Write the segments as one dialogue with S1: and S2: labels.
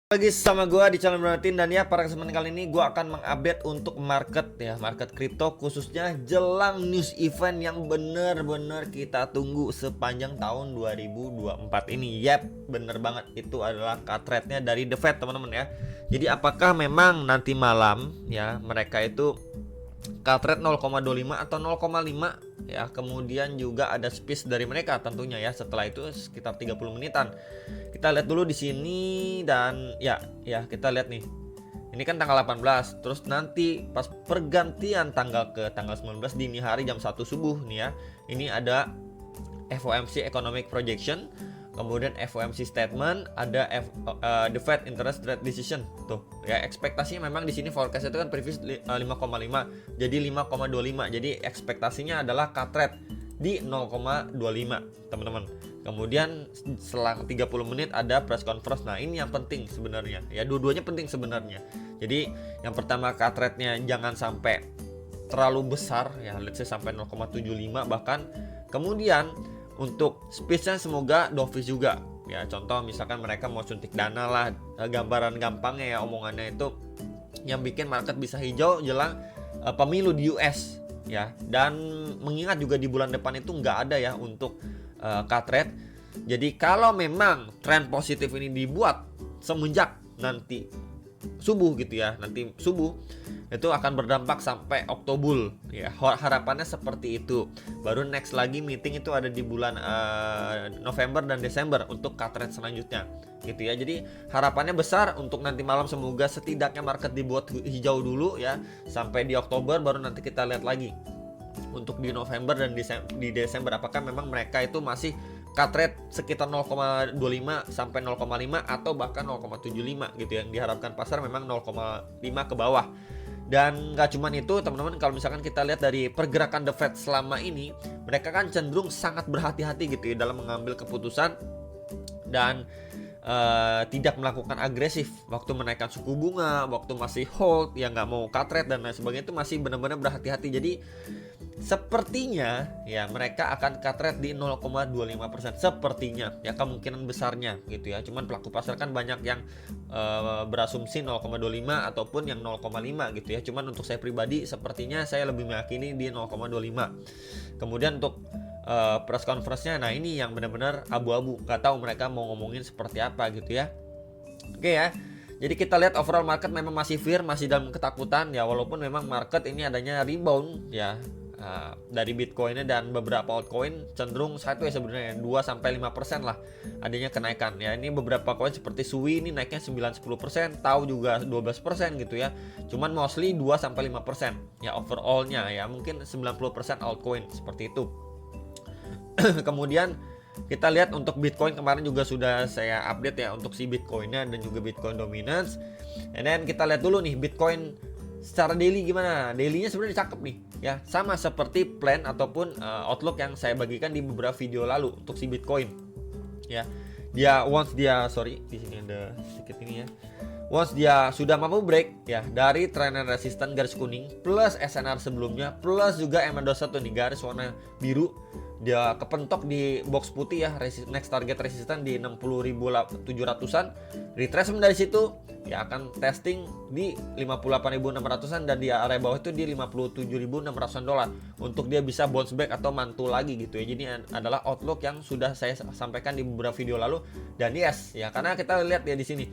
S1: Lagi sama gue di channel Bernardin, dan ya pada kesempatan kali ini gue akan mengupdate untuk market kripto, khususnya jelang news event yang bener-bener kita tunggu sepanjang tahun 2024 ini. Yap, bener banget, itu adalah cut rate-nya dari The Fed, teman-teman ya. Jadi apakah memang nanti malam ya mereka itu cut rate 0,25 atau 0,5 ya. Kemudian juga ada speech dari mereka tentunya ya. Setelah itu sekitar 30 menitan. Kita lihat dulu di sini, dan ya kita lihat nih. Ini kan tanggal 18, terus nanti pas pergantian tanggal ke tanggal 19 dini hari jam 1 subuh nih ya. Ini ada FOMC Economic Projection, kemudian FOMC Statement, ada the Fed Interest Rate Decision. Tuh, ya ekspektasinya memang di sini forecast itu kan previous 5,5 jadi 5,25. Jadi ekspektasinya adalah cut rate di 0,25, teman-teman. Kemudian selang 30 menit ada press conference. Nah, ini yang penting sebenarnya. Ya, dua-duanya penting sebenarnya. Jadi, yang pertama cut rate-nya jangan sampai terlalu besar ya, let's say sampai 0,75 bahkan. Kemudian untuk speech-nya semoga dovish juga. Ya, contoh misalkan mereka mau suntik dana lah, gambaran gampangnya ya omongannya itu yang bikin market bisa hijau jelang pemilu di US ya. Dan mengingat juga di bulan depan itu nggak ada ya untuk cut rate. Jadi kalau memang tren positif ini dibuat semenjak nanti subuh gitu ya, nanti subuh itu akan berdampak sampai Oktober ya, harapannya seperti itu. Baru next lagi meeting itu ada di bulan November dan Desember untuk cut rate selanjutnya gitu ya. Jadi harapannya besar untuk nanti malam, semoga setidaknya market dibuat hijau dulu ya sampai di Oktober, baru nanti kita lihat lagi untuk di November dan di Desember apakah memang mereka itu masih cut rate sekitar 0,25 sampai 0,5 atau bahkan 0,75 gitu. Yang diharapkan pasar memang 0,5 ke bawah. Dan nggak cuman itu, teman-teman, kalau misalkan kita lihat dari pergerakan The Fed selama ini, mereka kan cenderung sangat berhati-hati gitu ya dalam mengambil keputusan, dan tidak melakukan agresif waktu menaikkan suku bunga, waktu masih hold ya nggak mau cut rate dan lain sebagainya, itu masih benar-benar berhati-hati. Jadi sepertinya ya mereka akan cut rate di 0,25%, sepertinya ya, kemungkinan besarnya gitu ya. Cuman pelaku pasar kan banyak yang berasumsi 0,25 ataupun yang 0,5 gitu ya. Cuman untuk saya pribadi sepertinya saya lebih meyakini di 0,25. Kemudian untuk press conference-nya, nah ini yang benar-benar abu-abu, nggak tahu mereka mau ngomongin seperti apa gitu ya. Oke ya. Jadi kita lihat overall market memang masih fear, masih dalam ketakutan ya, walaupun memang market ini adanya rebound ya dari Bitcoin-nya dan beberapa altcoin cenderung sideways sebenarnya, 2-5% lah adanya kenaikan ya. Ini beberapa coin seperti Sui ini naiknya 9-10%, Tau juga 12% gitu ya. Cuman mostly 2-5% ya overall-nya ya, mungkin 90% altcoin seperti itu. Kemudian kita lihat untuk Bitcoin, kemarin juga sudah saya update ya untuk si Bitcoinnya dan juga Bitcoin dominance. And then kita lihat dulu nih Bitcoin secara daily gimana. Dailynya sebenarnya cakep nih ya, sama seperti plan ataupun outlook yang saya bagikan di beberapa video lalu untuk si Bitcoin ya. Dia di sini ada sedikit ini ya. Once dia sudah mampu break ya dari trend resistance garis kuning plus SNR sebelumnya plus juga MA21 nih garis warna biru, dia kepentok di box putih ya, next target resistance di 60.700-an, retracement dari situ ya akan testing di 58.600-an dan di area bawah itu di 57.600-an dolar untuk dia bisa bounce back atau mantul lagi gitu ya. Jadi adalah outlook yang sudah saya sampaikan di beberapa video lalu. Dan yes ya, karena kita lihat ya di sini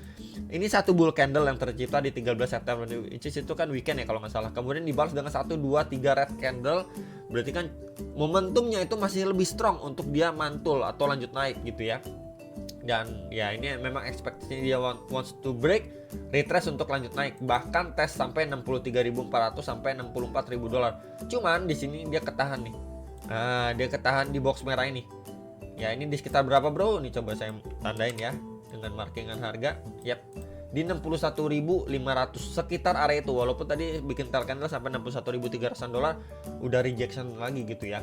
S1: ini satu bull candle yang tercipta di 13 September itu kan weekend ya kalau nggak salah. Kemudian dibalas dengan 1, 2, 3 red candle. Berarti kan momentumnya itu masih lebih strong untuk dia mantul atau lanjut naik gitu ya. Dan ya ini memang ekspektasinya dia wants to break, retrace untuk lanjut naik, bahkan tes sampai 63.400 sampai 64.000 dolar. Cuman di sini dia ketahan nih. Nah, dia ketahan di box merah ini. Ya, ini di sekitar berapa, bro? Nih coba saya tandain ya dengan markingan harga. Yap. Di 61.500 sekitar area itu, walaupun tadi bikin tail candle sampai 61.300 dolar udah rejection lagi gitu ya.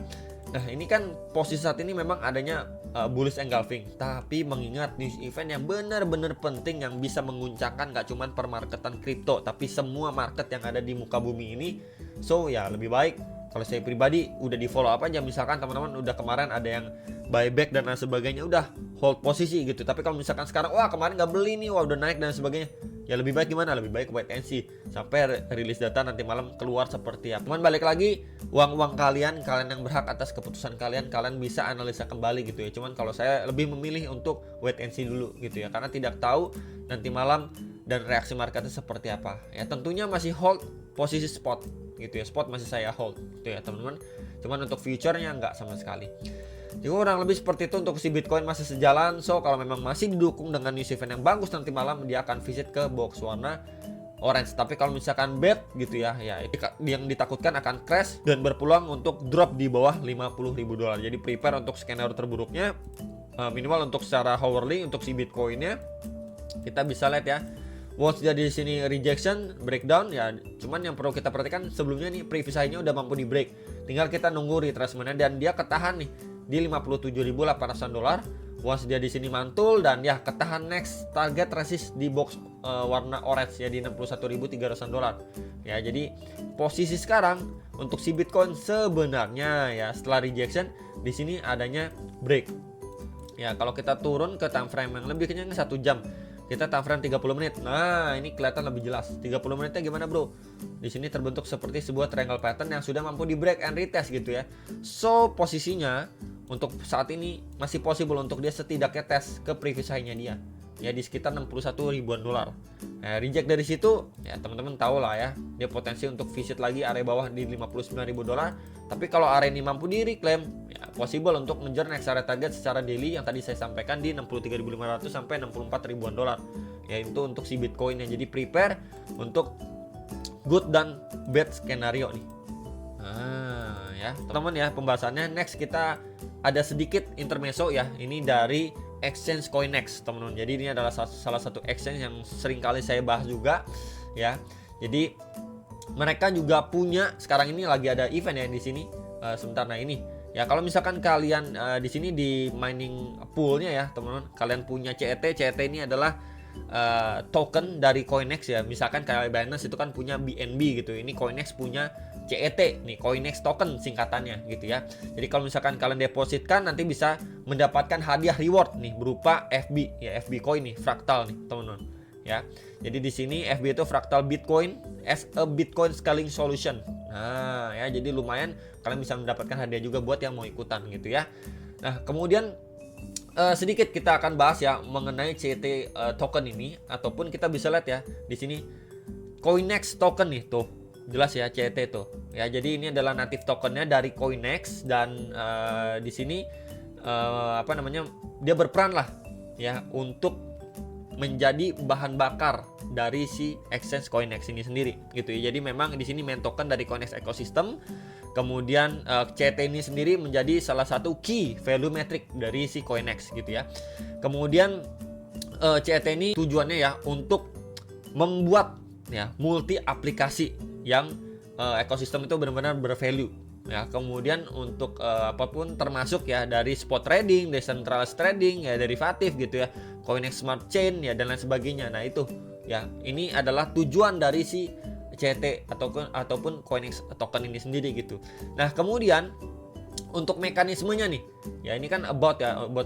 S1: Nah ini kan posisi saat ini memang adanya bullish engulfing, tapi mengingat news event yang benar-benar penting yang bisa menguncangkan gak cuman permarketan kripto, tapi semua market yang ada di muka bumi ini. So ya lebih baik kalau saya pribadi udah di follow up aja. Misalkan teman-teman udah kemarin ada yang buyback dan lain sebagainya, udah hold posisi gitu. Tapi kalau misalkan sekarang wah kemarin gak beli nih, wah udah naik dan sebagainya, ya lebih baik gimana? Lebih baik wait and see sampai rilis data nanti malam keluar seperti apa. Cuman balik lagi, uang kalian yang berhak atas keputusan kalian bisa analisa kembali gitu ya. Cuman kalau saya lebih memilih untuk wait and see dulu gitu ya, karena tidak tahu nanti malam dan reaksi marketnya seperti apa. Ya tentunya masih hold posisi spot gitu ya. Spot masih saya hold gitu ya teman-teman. Cuman untuk future-nya enggak sama sekali. Jadi kurang lebih seperti itu untuk si Bitcoin masih sejalan. So kalau memang masih didukung dengan news event yang bagus nanti malam, dia akan visit ke box warna orange. Tapi kalau misalkan bad gitu ya yang ditakutkan akan crash dan berpeluang untuk drop di bawah $50.000. Jadi prepare untuk skenario terburuknya, minimal untuk secara hourly untuk si Bitcoinnya. Kita bisa lihat ya, once dia di sini rejection breakdown ya, cuman yang perlu kita perhatikan sebelumnya nih previous high-nya udah mampu di break. Tinggal kita nunggu retracement-nya dan dia ketahan nih di $57.800. Once dia di sini mantul dan ya ketahan next target resist di box warna orange ya di $61.300. Ya jadi posisi sekarang untuk si Bitcoin sebenarnya ya setelah rejection di sini adanya break. Ya kalau kita turun ke time frame yang lebih kenyang 1 jam. Kita time frame 30 menit. Nah, ini kelihatan lebih jelas. 30 menitnya gimana, Bro? Di sini terbentuk seperti sebuah triangle pattern yang sudah mampu di break and retest gitu ya. So, posisinya untuk saat ini masih possible untuk dia setidaknya tes ke previous high-nya dia. Ya di sekitar 61 ribuan dolar. Nah, reject dari situ ya teman-teman tahu lah ya, dia potensi untuk visit lagi area bawah di $59.000. Tapi kalau area ini mampu di reclaim, ya possible untuk ngejar next area target secara daily yang tadi saya sampaikan di 63.500 sampai 64 ribuan dolar. Ya itu untuk si Bitcoin. Jadi prepare untuk good dan bad skenario nih. Nah, ya teman-teman ya pembahasannya. Next kita ada sedikit intermezzo ya. Ini dari exchange CoinEx teman-teman. Jadi ini adalah salah satu exchange yang sering kali saya bahas juga ya. Jadi mereka juga punya sekarang ini lagi ada event ya di sini sebentar. Nah ini ya kalau misalkan kalian di sini di mining poolnya ya teman-teman, kalian punya CET. CET ini adalah token dari CoinEx ya. Misalkan kayak Binance itu kan punya BNB gitu. Ini CoinEx punya CET nih, CoinEx token singkatannya gitu ya. Jadi kalau misalkan kalian depositkan nanti bisa mendapatkan hadiah reward nih berupa FB ya, FB coin nih, fractal nih teman-teman ya. Jadi di sini FB itu fractal Bitcoin as a Bitcoin scaling solution. Nah ya jadi lumayan kalian bisa mendapatkan hadiah juga buat yang mau ikutan gitu ya. Nah kemudian sedikit kita akan bahas ya mengenai CET token ini, ataupun kita bisa lihat ya di sini CoinEx token nih tuh. Jelas ya CET tuh. Ya jadi ini adalah native tokennya dari CoinEx dan di sini dia berperan lah ya untuk menjadi bahan bakar dari si exchange CoinEx ini sendiri gitu ya. Jadi memang di sini main token dari CoinEx ecosystem. Kemudian CET ini sendiri menjadi salah satu key value metric dari si CoinEx gitu ya. Kemudian CET ini tujuannya ya untuk membuat ya multi aplikasi yang ekosistem itu benar-benar bervalue ya. Kemudian untuk apapun termasuk ya dari spot trading, decentralized trading ya, derivatif gitu ya, CoinEx Smart Chain ya dan lain sebagainya. Nah itu ya ini adalah tujuan dari si CET ataupun CoinEx token ini sendiri gitu. Nah kemudian untuk mekanismenya nih ya, ini kan about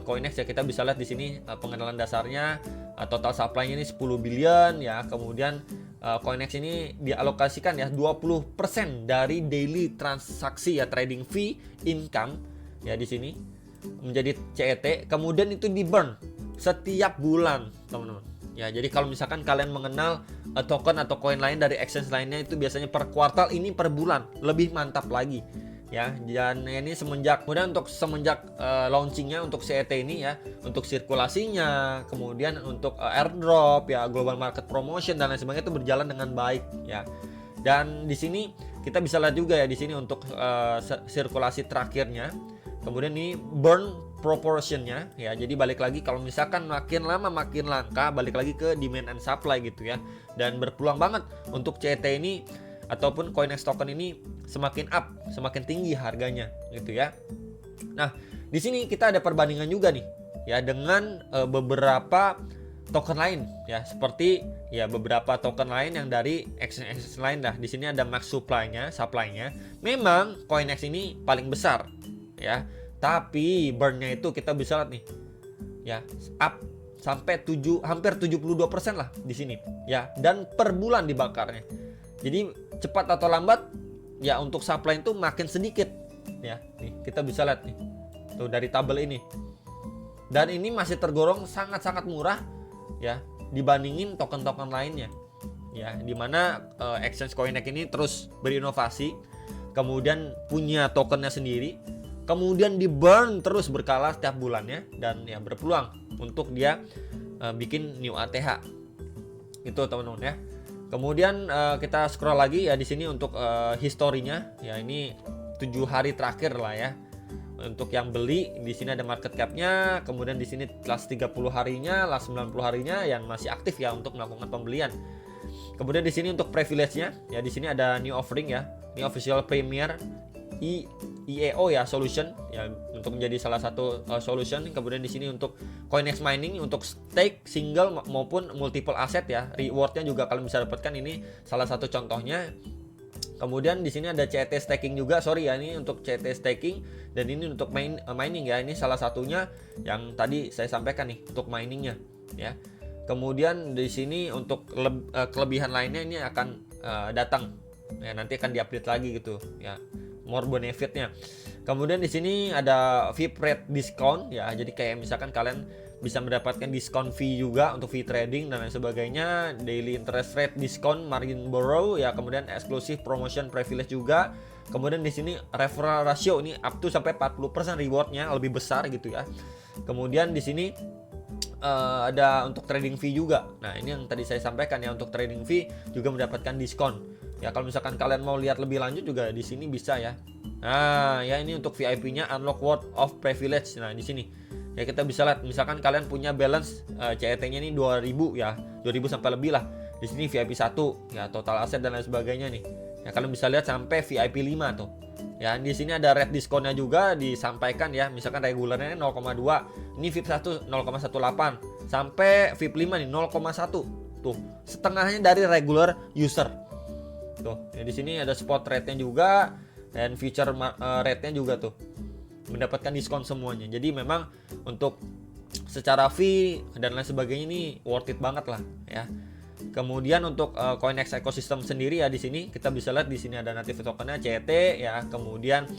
S1: CoinEx ya, kita bisa lihat di sini pengenalan dasarnya, total supply-nya ini 10 billion ya. Kemudian CoinEx ini dialokasikan ya 20% dari daily transaksi ya, trading fee income ya di sini menjadi CET. Kemudian itu di burn setiap bulan teman-teman ya. Jadi kalau misalkan kalian mengenal token atau koin lain dari exchange lainnya, itu biasanya per kuartal, ini per bulan, lebih mantap lagi ya. Dan ini semenjak launchingnya untuk CET ini ya, untuk sirkulasinya, kemudian untuk airdrop ya, global market promotion dan lain sebagainya itu berjalan dengan baik ya. Dan di sini kita bisa lihat juga ya di sini untuk sirkulasi terakhirnya. Kemudian ini burn proportionnya ya. Jadi balik lagi kalau misalkan makin lama makin langka, balik lagi ke demand and supply gitu ya. Dan berpeluang banget untuk CET ini ataupun CoinEx token ini semakin up, semakin tinggi harganya gitu ya. Nah, di sini kita ada perbandingan juga nih ya dengan beberapa token lain ya, seperti ya beberapa token lain yang dari exchange lain lah. Di sini ada max supply-nya. Memang CoinEx ini paling besar ya. Tapi burn-nya itu kita bisa lihat nih. Ya, up sampai hampir 72% lah di sini ya, dan per bulan dibakarnya. Jadi cepat atau lambat ya untuk supply itu makin sedikit ya. Nih, kita bisa lihat nih. Tuh dari tabel ini. Dan ini masih tergolong sangat-sangat murah ya dibandingin token-token lainnya. Ya, dimana exchange CoinEx ini terus berinovasi, kemudian punya tokennya sendiri, kemudian di burn terus berkala setiap bulannya, dan ya berpeluang untuk dia bikin new ATH. Itu teman-teman ya. Kemudian kita scroll lagi ya di sini untuk historinya ya, ini 7 hari terakhir lah ya. Untuk yang beli di sini ada market cap-nya, kemudian di sini last 30 harinya, last 90 harinya yang masih aktif ya untuk melakukan pembelian. Kemudian di sini untuk privilege-nya ya, di sini ada new offering ya, new official premier EAO ya solution ya, untuk menjadi salah satu solution. Kemudian di sini untuk CoinEx mining untuk stake single maupun multiple asset ya, rewardnya juga kalian bisa dapatkan, ini salah satu contohnya. Kemudian di sini ada CET staking juga, ini untuk CET staking, dan ini untuk mining ya, ini salah satunya yang tadi saya sampaikan nih untuk miningnya ya. Kemudian di sini untuk kelebihan lainnya ini akan datang ya, nanti akan diupdate lagi gitu ya, more benefitnya. Kemudian di sini ada VIP rate discount ya, jadi kayak misalkan kalian bisa mendapatkan diskon fee juga untuk fee trading dan lain sebagainya, daily interest rate discount, margin borrow ya, kemudian exclusive promotion privilege juga. Kemudian di sini referral ratio ini up to sampai 40% rewardnya, lebih besar gitu ya. Kemudian di sini ada untuk trading fee juga. Nah, ini yang tadi saya sampaikan ya, untuk trading fee juga mendapatkan diskon. Ya, kalau misalkan kalian mau lihat lebih lanjut juga di sini bisa ya. Nah, ya ini untuk VIP-nya unlock word of privilege. Nah, di sini ya kita bisa lihat misalkan kalian punya balance CET-nya ini 2000 ya, 2000 sampai lebih lah. Di sini VIP 1 ya, total aset dan lain sebagainya nih. Ya, kalian bisa lihat sampai VIP 5 tuh. Ya, di sini ada rate diskonnya juga disampaikan ya. Misalkan regulernya 0,2, ini VIP 1 0,18 sampai VIP 5 nih 0,1. Tuh, setengahnya dari regular user. Tuh, ya di sini ada spot rate-nya juga dan future rate-nya juga tuh. Mendapatkan diskon semuanya. Jadi memang untuk secara fee dan lain sebagainya ini worth it banget lah ya. Kemudian untuk CoinEx ecosystem sendiri ya, di sini kita bisa lihat di sini ada native tokennya CET ya. Kemudian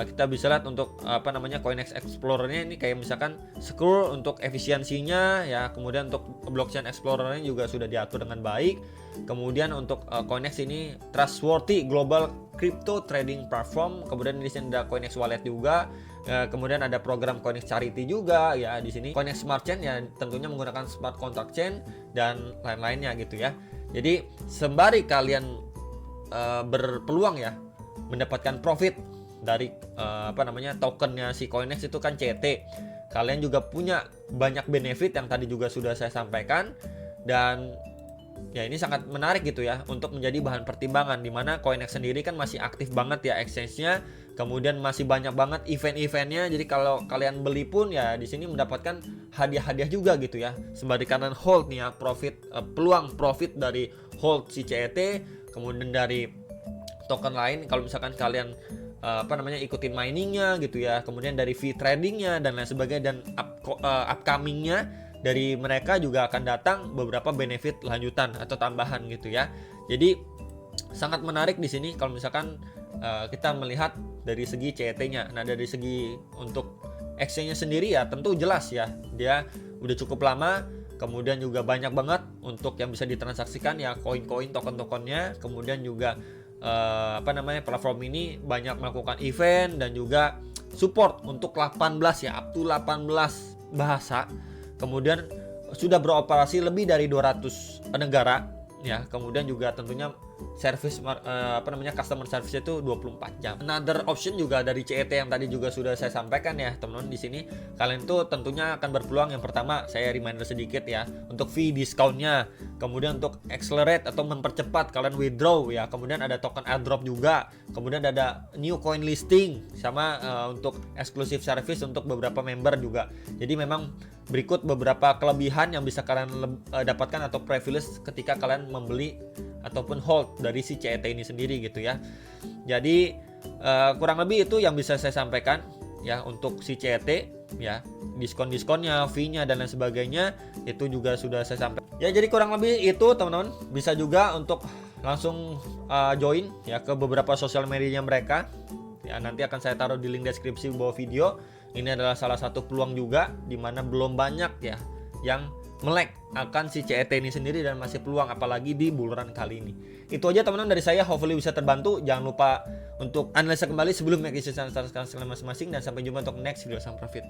S1: kita bisa lihat untuk CoinEx Explorer-nya ini kayak misalkan scroll untuk efisiensinya ya. Kemudian untuk blockchain Explorer-nya juga sudah diatur dengan baik. Kemudian untuk CoinEx ini trustworthy global crypto trading platform. Kemudian di sini ada CoinEx Wallet juga. Kemudian ada program CoinEx Charity juga ya di sini. CoinEx Smart Chain ya, tentunya menggunakan smart contract chain dan lain-lainnya gitu ya. Jadi sembari kalian berpeluang ya mendapatkan profit dari tokennya si CoinEx itu kan CET. Kalian juga punya banyak benefit yang tadi juga sudah saya sampaikan, dan ya ini sangat menarik gitu ya untuk menjadi bahan pertimbangan, dimana CoinEx sendiri kan masih aktif banget ya exchange-nya, kemudian masih banyak banget event-eventnya. Jadi kalau kalian beli pun ya di sini mendapatkan hadiah-hadiah juga gitu ya, sembari kalian hold nih ya, peluang profit dari hold si CET, kemudian dari token lain kalau misalkan kalian ikutin miningnya gitu ya, kemudian dari fee tradingnya dan lain sebagainya, dan upcomingnya dari mereka juga akan datang beberapa benefit lanjutan atau tambahan gitu ya. Jadi sangat menarik di sini kalau misalkan kita melihat dari segi CET-nya. Nah, dari segi untuk exchange-nya sendiri ya tentu jelas ya, dia udah cukup lama, kemudian juga banyak banget untuk yang bisa ditransaksikan ya, koin-koin, token-tokennya. Kemudian juga platform ini banyak melakukan event dan juga support untuk 18 ya, up to 18 bahasa. Kemudian sudah beroperasi lebih dari 200 negara ya. Kemudian juga tentunya customer service itu 24 jam. Another option juga dari CET yang tadi juga sudah saya sampaikan ya teman-teman di sini. Kalian tuh tentunya akan berpeluang, yang pertama saya reminder sedikit ya, untuk fee discountnya, kemudian untuk accelerate atau mempercepat kalian withdraw ya, kemudian ada token airdrop juga, kemudian ada new coin listing, sama untuk exclusive service untuk beberapa member juga. Jadi memang berikut beberapa kelebihan yang bisa kalian dapatkan atau privilege ketika kalian membeli ataupun hold dari si CET ini sendiri gitu ya. Jadi kurang lebih itu yang bisa saya sampaikan ya untuk si CET ya, diskon-diskonnya, fee-nya dan lain sebagainya itu juga sudah saya sampaikan. Ya jadi kurang lebih itu teman-teman, bisa juga untuk langsung join ya ke beberapa sosial medianya mereka. Ya nanti akan saya taruh di link deskripsi bawah video. Ini adalah salah satu peluang juga di mana belum banyak ya yang melek akan si CET ini sendiri dan masih peluang apalagi di bull run kali ini. Itu aja teman-teman dari saya, hopefully bisa terbantu. Jangan lupa untuk analisa kembali sebelum mengikuti masing-masing dan sampai jumpa untuk next video. Salam profit.